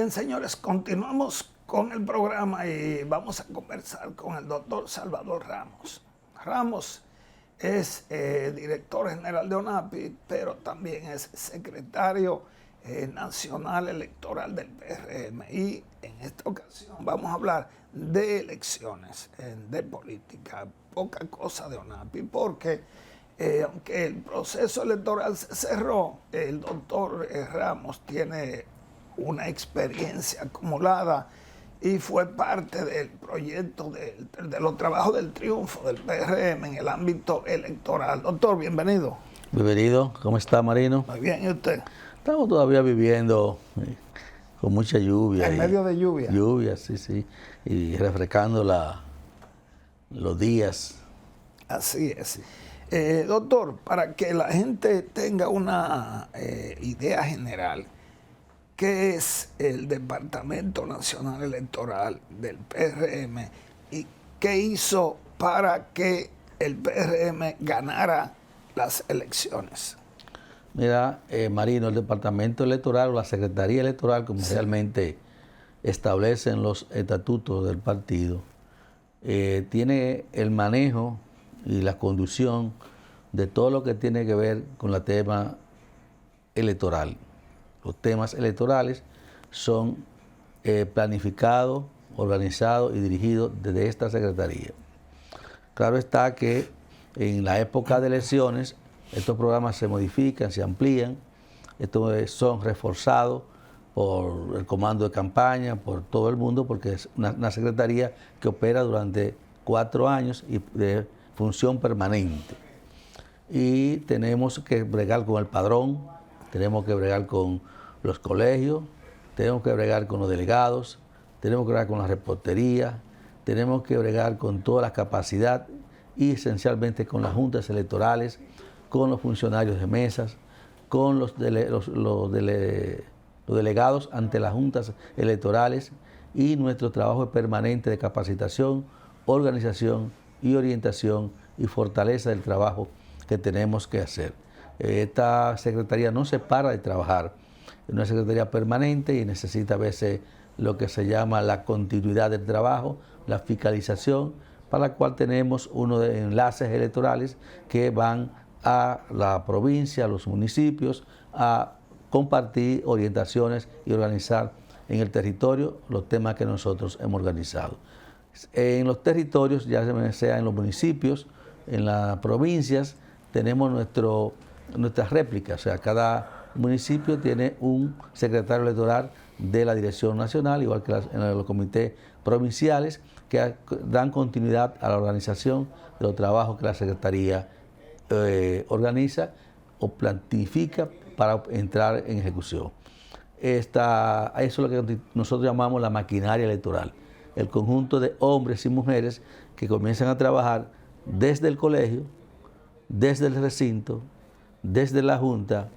Bien, señores, continuamos con el programa y vamos a conversar con el doctor Salvador Ramos. Ramos es director general de ONAPI, pero también es secretario nacional electoral del PRM. Y en esta ocasión vamos a hablar de elecciones, de política, poca cosa de ONAPI, porque aunque el proceso electoral se cerró, el doctor Ramos tiene una experiencia acumulada y fue parte del proyecto de los trabajos del triunfo del PRM en el ámbito electoral. Doctor, bienvenido. Bienvenido, ¿cómo está, Marino? Muy bien, ¿y usted? Estamos todavía viviendo con mucha lluvia. En medio de lluvia. Lluvia, sí, y refrescando los días. Así es. Doctor, para que la gente tenga una idea general, ¿qué es el Departamento Nacional Electoral del PRM y qué hizo para que el PRM ganara las elecciones? Mira, Marino, el Departamento Electoral o la Secretaría Electoral, como realmente establecen los estatutos del partido, tiene el manejo y la conducción de todo lo que tiene que ver con el tema electoral. Los temas electorales son planificados, organizados y dirigidos desde esta Secretaría. Claro está que en la época de elecciones estos programas se modifican, se amplían, estos son reforzados por el comando de campaña, por todo el mundo, porque es una secretaría que opera durante 4 años y de función permanente. Y tenemos que bregar con el padrón, tenemos que bregar con los colegios, tenemos que bregar con los delegados, tenemos que bregar con la reportería, tenemos que bregar con toda la capacidad y esencialmente con las juntas electorales, con los funcionarios de mesas, con los delegados ante las juntas electorales, y nuestro trabajo es permanente de capacitación, organización y orientación y fortaleza del trabajo que tenemos que hacer. Esta secretaría no se para de trabajar, es una secretaría permanente y necesita a veces lo que se llama la continuidad del trabajo, la fiscalización, para la cual tenemos uno de enlaces electorales que van a la provincia, a los municipios, a compartir orientaciones y organizar en el territorio los temas que nosotros hemos organizado. En los territorios, ya sea en los municipios, en las provincias, tenemos nuestras réplicas, o sea, cada municipio tiene un secretario electoral de la Dirección Nacional, igual que en los comités provinciales, que dan continuidad a la organización de los trabajos que la Secretaría organiza o planifica para entrar en ejecución. Eso es lo que nosotros llamamos la maquinaria electoral, el conjunto de hombres y mujeres que comienzan a trabajar desde el colegio, desde el recinto, desde la Junta,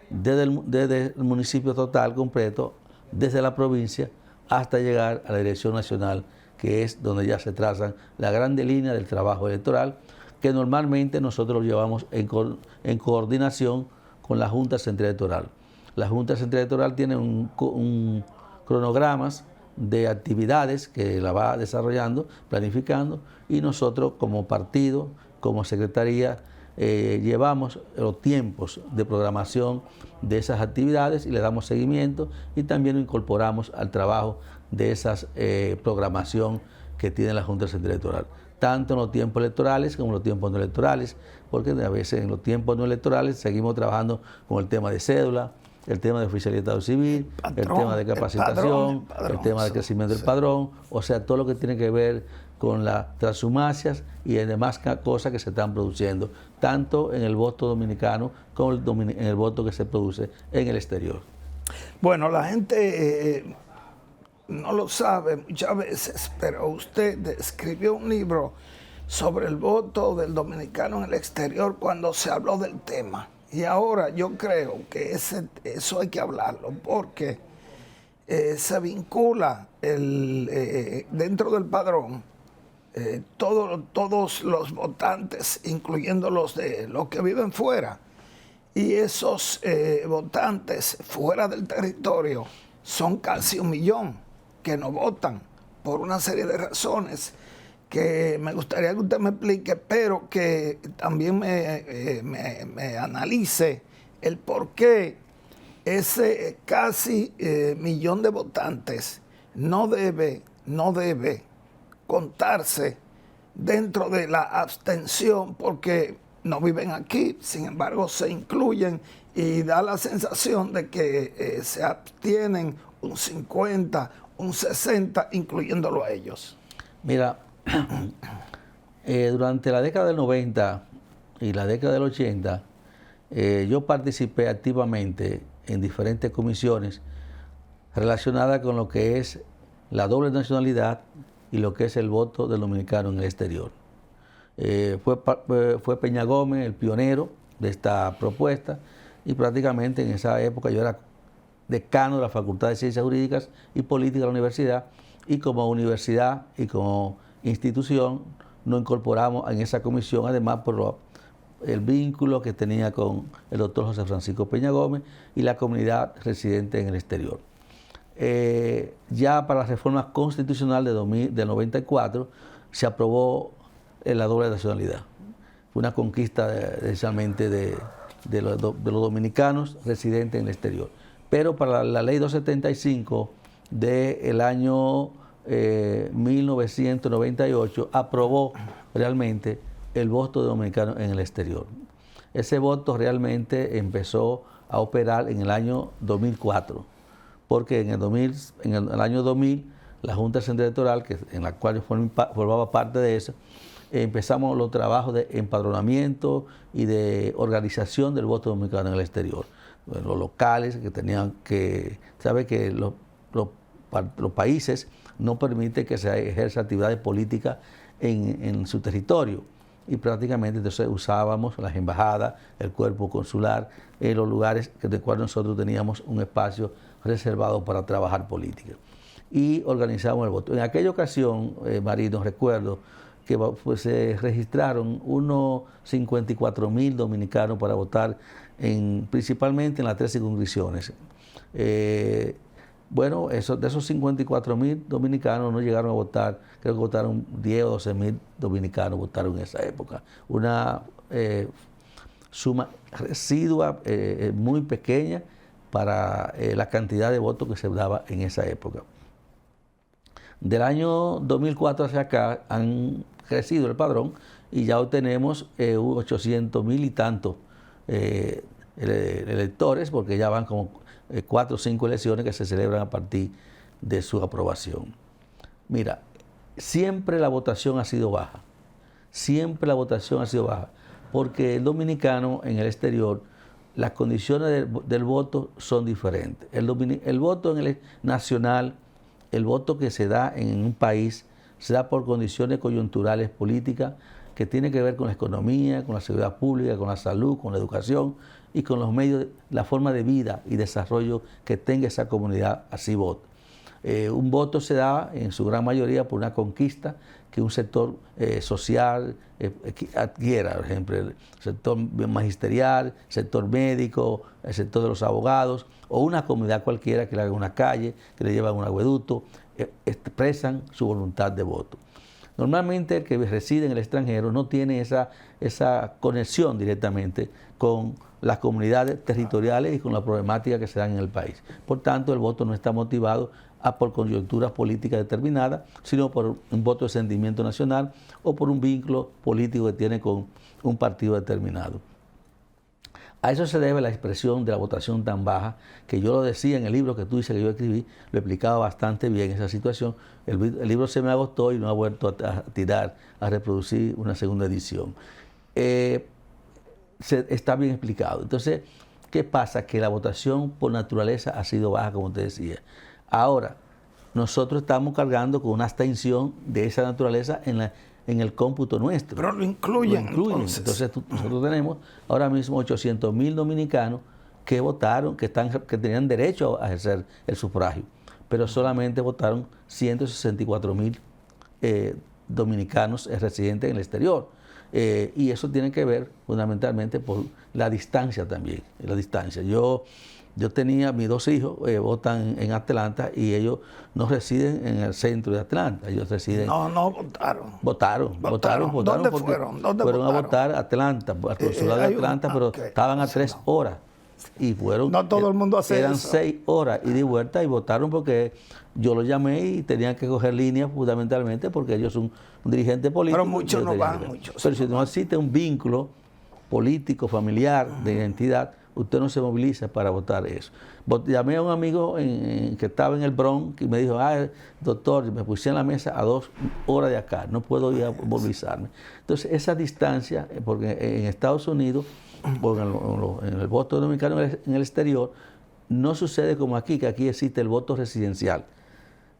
desde el municipio total completo, desde la provincia, hasta llegar a la Dirección Nacional, que es donde ya se trazan la grande línea del trabajo electoral, que normalmente nosotros lo llevamos en coordinación con la Junta Central Electoral. La Junta Central Electoral tiene un cronogramas de actividades que la va desarrollando, planificando, y nosotros como partido, como secretaría, llevamos los tiempos de programación de esas actividades y le damos seguimiento, y también lo incorporamos al trabajo de esas programación que tiene la Junta Central Electoral, tanto en los tiempos electorales como en los tiempos no electorales, porque a veces en los tiempos no electorales seguimos trabajando con el tema de cédula, el tema de oficialidad de Estado Civil, el tema de capacitación, el tema de crecimiento del padrón, o sea, todo lo que tiene que ver con las transhumancias y demás cosas que se están produciendo, tanto en el voto dominicano como en el voto que se produce en el exterior. Bueno, la gente no lo sabe muchas veces, pero usted escribió un libro sobre el voto del dominicano en el exterior cuando se habló del tema. Y ahora yo creo que eso hay que hablarlo, porque se vincula dentro del padrón todos los votantes, incluyendo los que viven fuera. Y esos votantes fuera del territorio son casi 1 millón que no votan por una serie de razones que me gustaría que usted me explique, pero que también me analice el por qué ese casi millón de votantes no debe contarse dentro de la abstención, porque no viven aquí, sin embargo se incluyen y da la sensación de que se abstienen un 50, un 60, incluyéndolo a ellos. Mira, durante la década del 90 y la década del 80, yo participé activamente en diferentes comisiones relacionadas con lo que es la doble nacionalidad y lo que es el voto del dominicano en el exterior. Fue Peña Gómez el pionero de esta propuesta, y prácticamente en esa época yo era decano de la Facultad de Ciencias Jurídicas y Políticas de la universidad, y como universidad y como institución nos incorporamos en esa comisión, además por el vínculo que tenía con el doctor José Francisco Peña Gómez y la comunidad residente en el exterior. Ya para la reforma constitucional del 94 se aprobó la doble nacionalidad. Fue una conquista especialmente de los dominicanos residentes en el exterior. Pero para la ley 275 del año 1998 aprobó realmente el voto de dominicanos en el exterior. Ese voto realmente empezó a operar en el año 2004, porque en el año 2000 la Junta Central Electoral, en la cual yo formaba parte de eso, empezamos los trabajos de empadronamiento y de organización del voto dominicano en el exterior. Los locales que tenían que, sabe que los países no permiten que se ejerza actividades políticas en su territorio, y prácticamente entonces usábamos las embajadas, el cuerpo consular, en los lugares de cual nosotros teníamos un espacio reservado para trabajar política, y organizamos el voto. En aquella ocasión, Marino, recuerdo que pues, se registraron unos 54,000 dominicanos para votar principalmente en las 3 circunscripciones. Bueno, de esos 54,000 dominicanos no llegaron a votar, creo que votaron 10 o 12,000 dominicanos votaron en esa época. Una suma residua muy pequeña para la cantidad de votos que se daba en esa época. Del año 2004 hacia acá han crecido el padrón y ya hoy tenemos 800,000 y tantos electores, porque ya van como 4 o 5 elecciones que se celebran a partir de su aprobación. Mira, siempre la votación ha sido baja, porque el dominicano en el exterior, las condiciones del voto son diferentes. El voto nacional, el voto que se da en un país, se da por condiciones coyunturales políticas que tienen que ver con la economía, con la seguridad pública, con la salud, con la educación y con los medios, la forma de vida y desarrollo que tenga esa comunidad, así vota. Un voto se da en su gran mayoría por una conquista que un sector social adquiera, por ejemplo, el sector magisterial, el sector médico, el sector de los abogados, o una comunidad cualquiera que le haga una calle, que le lleve un acueducto, expresan su voluntad de voto. Normalmente el que reside en el extranjero no tiene esa conexión directamente con las comunidades territoriales y con la problemática que se dan en el país. Por tanto, el voto no está motivado por coyunturas políticas determinadas, sino por un voto de sentimiento nacional o por un vínculo político que tiene con un partido determinado. A eso se debe la expresión de la votación tan baja, que yo lo decía en el libro que tú dices que yo escribí, lo explicaba bastante bien esa situación. El libro se me agotó y no ha vuelto a reproducir una segunda edición. Está bien explicado. Entonces, ¿qué pasa? Que la votación por naturaleza ha sido baja, como te decía. Ahora, nosotros estamos cargando con una abstención de esa naturaleza en el cómputo nuestro. Pero lo incluyen. Entonces nosotros tenemos ahora mismo 800,000 dominicanos que votaron, que tenían derecho a ejercer el sufragio, pero solamente votaron 164,000 dominicanos residentes en el exterior. Y eso tiene que ver fundamentalmente por la distancia también, la distancia. Yo tenía mis 2 hijos, votan en Atlanta y ellos no residen en el centro de Atlanta, ellos residen... No votaron. Votaron. ¿Dónde fueron? ¿Dónde fueron votaron? a votar a Atlanta, al consulado de Atlanta, pero estaban a 3 horas. Y fueron... No todo el mundo hace eran eso. 6 horas y de vuelta y votaron porque yo los llamé y tenían que coger línea fundamentalmente porque ellos son un dirigente político. Pero muchos no van, Pero si no existe un vínculo político, familiar, de identidad, usted no se moviliza para votar eso. Llamé a un amigo que estaba en el Bronx y me dijo, doctor, me puse en la mesa a 2 horas de acá, no puedo ir a movilizarme. Entonces, esa distancia, porque en Estados Unidos, en el voto dominicano en el exterior, no sucede como aquí, que aquí existe el voto residencial,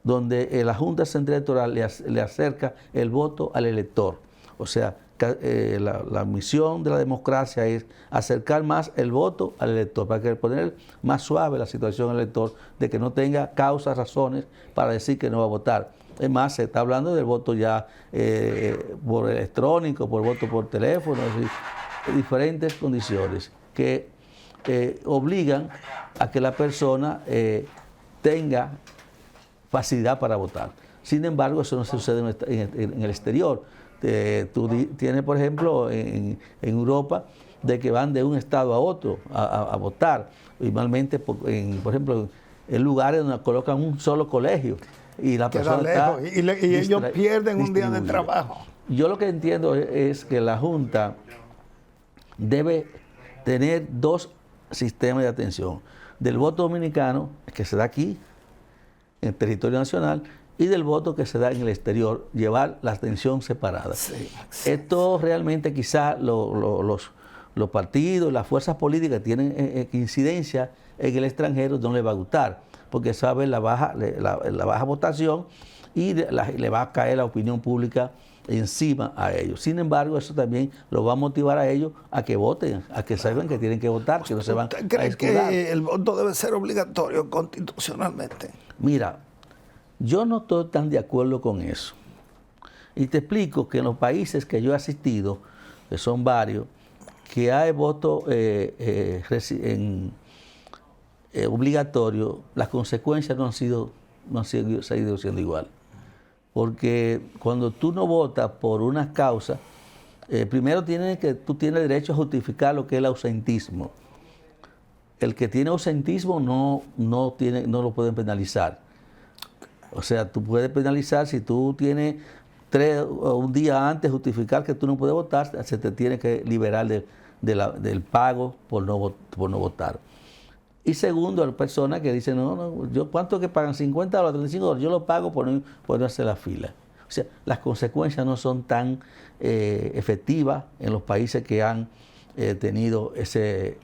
donde la Junta Central Electoral le acerca el voto al elector. O sea, la misión de la democracia es acercar más el voto al elector, para que poner más suave la situación del elector, de que no tenga causas, razones para decir que no va a votar. Es más, se está hablando del voto ya por electrónico, por voto por teléfono, diferentes condiciones que obligan a que la persona tenga facilidad para votar. Sin embargo, eso no sucede en el exterior. Tú tienes, por ejemplo, en Europa, de que van de un estado a otro a votar. Igualmente, por ejemplo, en lugares donde colocan un solo colegio y la persona lejos, está y ellos pierden un día de trabajo. Yo lo que entiendo es que la Junta debe tener 2 sistemas de atención: del voto dominicano, que se da aquí, en el territorio nacional, y del voto que se da en el exterior, llevar la atención separada. Sí. Esto realmente quizá los partidos, las fuerzas políticas tienen incidencia en el extranjero, no les va a gustar, porque saben la baja votación y le va a caer la opinión pública encima a ellos. Sin embargo, eso también lo va a motivar a ellos a que voten, a que sepan que tienen que votar, que no se van ¿Usted cree que el voto debe ser obligatorio constitucionalmente? Mira, yo no estoy tan de acuerdo con eso. Y te explico que en los países que yo he asistido, que son varios, que hay voto obligatorio, las consecuencias no han seguido siendo igual. Porque cuando tú no votas por una causa, primero tú tienes derecho a justificar lo que es el ausentismo. El que tiene ausentismo no lo pueden penalizar. O sea, tú puedes penalizar si tú tienes un día antes justificar que tú no puedes votar, se te tiene que liberar del pago por no votar. Y segundo, hay personas que dicen, ¿cuánto que pagan? $50, $35, yo lo pago por no hacer la fila. O sea, las consecuencias no son tan efectivas en los países que han tenido ese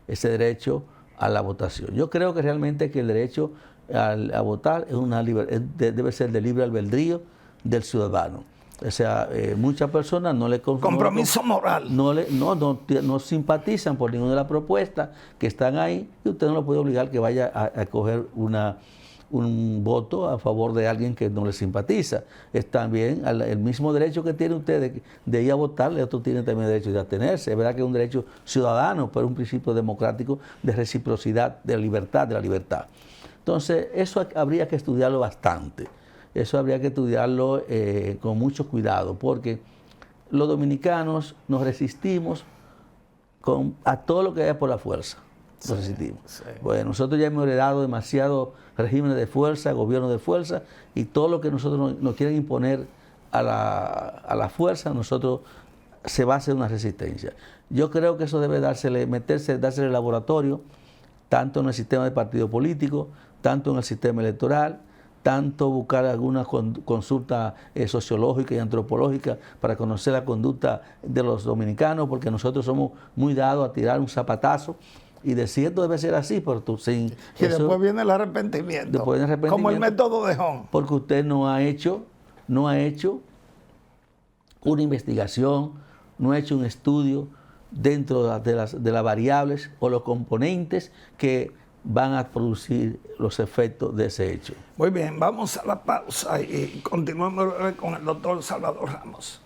derecho a la votación. Yo creo que realmente que el derecho a votar debe ser de libre albedrío del ciudadano. O sea, muchas personas no le compromiso moral. No simpatizan por ninguna de las propuestas que están ahí, y usted no lo puede obligar que vaya a coger un voto a favor de alguien que no le simpatiza. Es también el mismo derecho que tiene usted de ir a votar, el otro tiene también el derecho de abstenerse. Es verdad que es un derecho ciudadano, pero un principio democrático de reciprocidad, de la libertad. Entonces, eso habría que estudiarlo bastante. Eso habría que estudiarlo con mucho cuidado, porque los dominicanos nos resistimos a todo lo que haya por la fuerza. Nos resistimos. Sí. Bueno, nosotros ya hemos heredado demasiados regímenes de fuerza, gobiernos de fuerza, y todo lo que nosotros nos quieren imponer a la fuerza, nosotros se va a hacer una resistencia. Yo creo que eso debe dársele el laboratorio, tanto en el sistema de partido político, tanto en el sistema electoral, tanto buscar alguna consulta sociológica y antropológica para conocer la conducta de los dominicanos, porque nosotros somos muy dados a tirar un zapatazo y decir esto debe ser así, pero tú sin... Y después viene el arrepentimiento, como el método de Hong. Porque usted no ha hecho una investigación, no ha hecho un estudio dentro de las variables o los componentes que van a producir los efectos de ese hecho. Muy bien, vamos a la pausa y continuamos con el doctor Salvador Ramos.